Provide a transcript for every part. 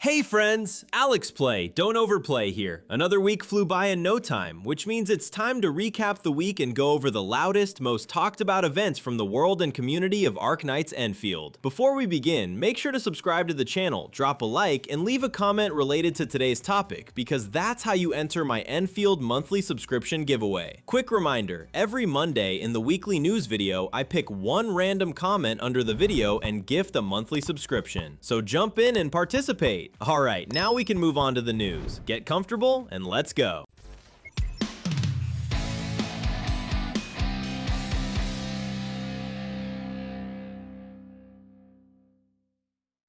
Hey friends, Alex Play, Don't Overplay here. Another week flew by in no time, which means it's time to recap the week and go over the loudest, most talked about events from the world and community of Arknights Endfield. Before we begin, make sure to subscribe to the channel, drop a like, and leave a comment related to today's topic, because that's how you enter my Endfield monthly subscription giveaway. Quick reminder, every Monday in the weekly news video, I pick one random comment under the video and gift a monthly subscription. So jump in and participate. Alright, now we can move on to the news. Get comfortable and let's go.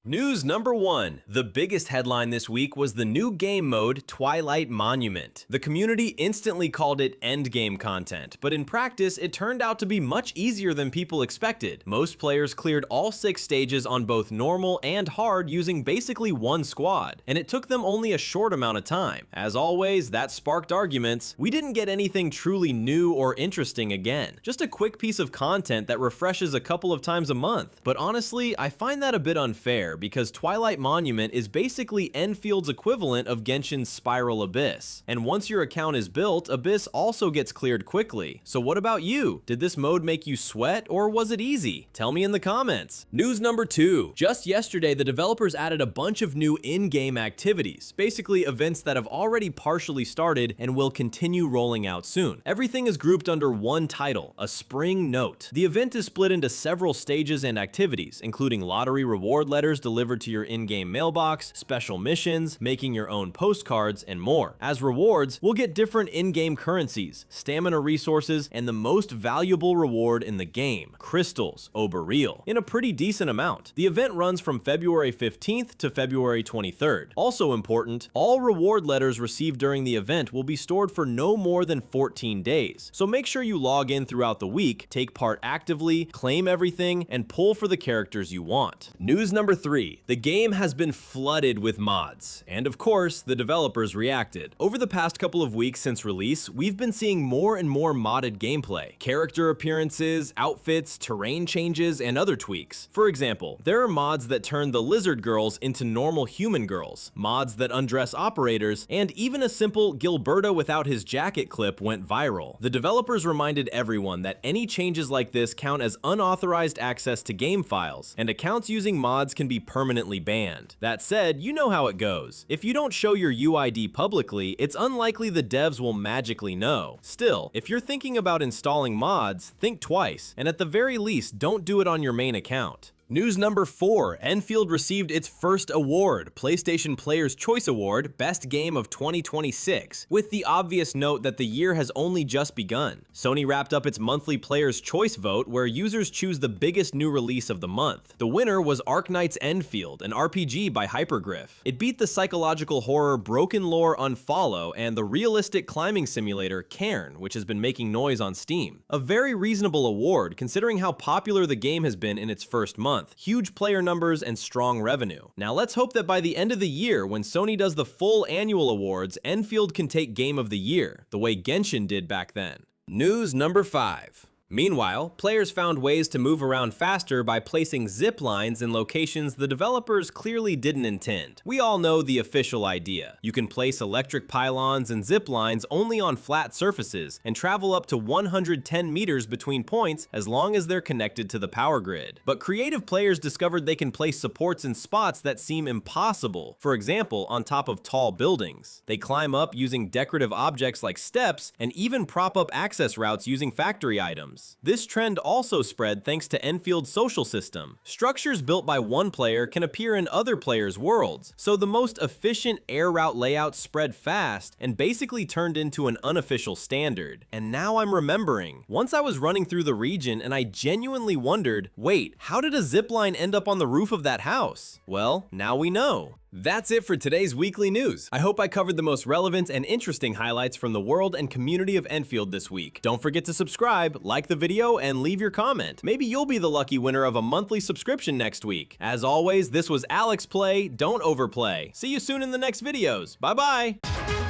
News number 1. The biggest headline this week was the new game mode, Twilight Monument. The community instantly called it endgame content, but in practice, it turned out to be much easier than people expected. Most players cleared all 6 stages on both normal and hard using basically one squad, and it took them only a short amount of time. As always, that sparked arguments. We didn't get anything truly new or interesting again, just a quick piece of content that refreshes a couple of times a month. But honestly, I find that a bit unfair, because Twilight Monument is basically Enfield's equivalent of Genshin's Spiral Abyss. And once your account is built, Abyss also gets cleared quickly. So what about you? Did this mode make you sweat, or was it easy? Tell me in the comments. News number 2. Just yesterday, the developers added a bunch of new in-game activities, basically events that have already partially started and will continue rolling out soon. Everything is grouped under one title, a Spring Note. The event is split into several stages and activities, including lottery reward letters delivered to your in-game mailbox, special missions, making your own postcards, and more. As rewards, we'll get different in-game currencies, stamina resources, and the most valuable reward in the game, crystals, Oberreal, in a pretty decent amount. The event runs from February 15th to February 23rd. Also important, all reward letters received during the event will be stored for no more than 14 days. So make sure you log in throughout the week, take part actively, claim everything, and pull for the characters you want. News number 3. The game has been flooded with mods, and of course, the developers reacted. Over the past couple of weeks since release, we've been seeing more and more modded gameplay, character appearances, outfits, terrain changes, and other tweaks. For example, there are mods that turn the lizard girls into normal human girls, mods that undress operators, and even a simple Gilberto without his jacket clip went viral. The developers reminded everyone that any changes like this count as unauthorized access to game files, and accounts using mods can be permanently banned. That said, you know how it goes. If you don't show your UID publicly, it's unlikely the devs will magically know. Still, if you're thinking about installing mods, think twice, and at the very least, don't do it on your main account. News number 4. Endfield received its first award, PlayStation Player's Choice Award, Best Game of 2026, with the obvious note that the year has only just begun. Sony wrapped up its monthly Player's Choice vote, where users choose the biggest new release of the month. The winner was Arknights Endfield, an RPG by Hypergriff. It beat the psychological horror Broken Lore Unfollow and the realistic climbing simulator Cairn, which has been making noise on Steam. A very reasonable award, considering how popular the game has been in its first month. Huge player numbers and strong revenue. Now let's hope that by the end of the year, when Sony does the full annual awards, Endfield can take Game of the Year, the way Genshin did back then. News number 5. Meanwhile, players found ways to move around faster by placing zip lines in locations the developers clearly didn't intend. We all know the official idea. You can place electric pylons and zip lines only on flat surfaces and travel up to 110 meters between points as long as they're connected to the power grid. But creative players discovered they can place supports in spots that seem impossible. For example, on top of tall buildings. They climb up using decorative objects like steps and even prop up access routes using factory items. This trend also spread thanks to Enfield's social system. Structures built by one player can appear in other players' worlds, so the most efficient air route layout spread fast and basically turned into an unofficial standard. And now I'm remembering. Once I was running through the region and I genuinely wondered, wait, how did a zipline end up on the roof of that house? Well, now we know. That's it for today's weekly news. I hope I covered the most relevant and interesting highlights from the world and community of Endfield this week. Don't forget to subscribe, like the video, and leave your comment. Maybe you'll be the lucky winner of a monthly subscription next week. As always, this was Alex Play, Don't Overplay. See you soon in the next videos. Bye-bye!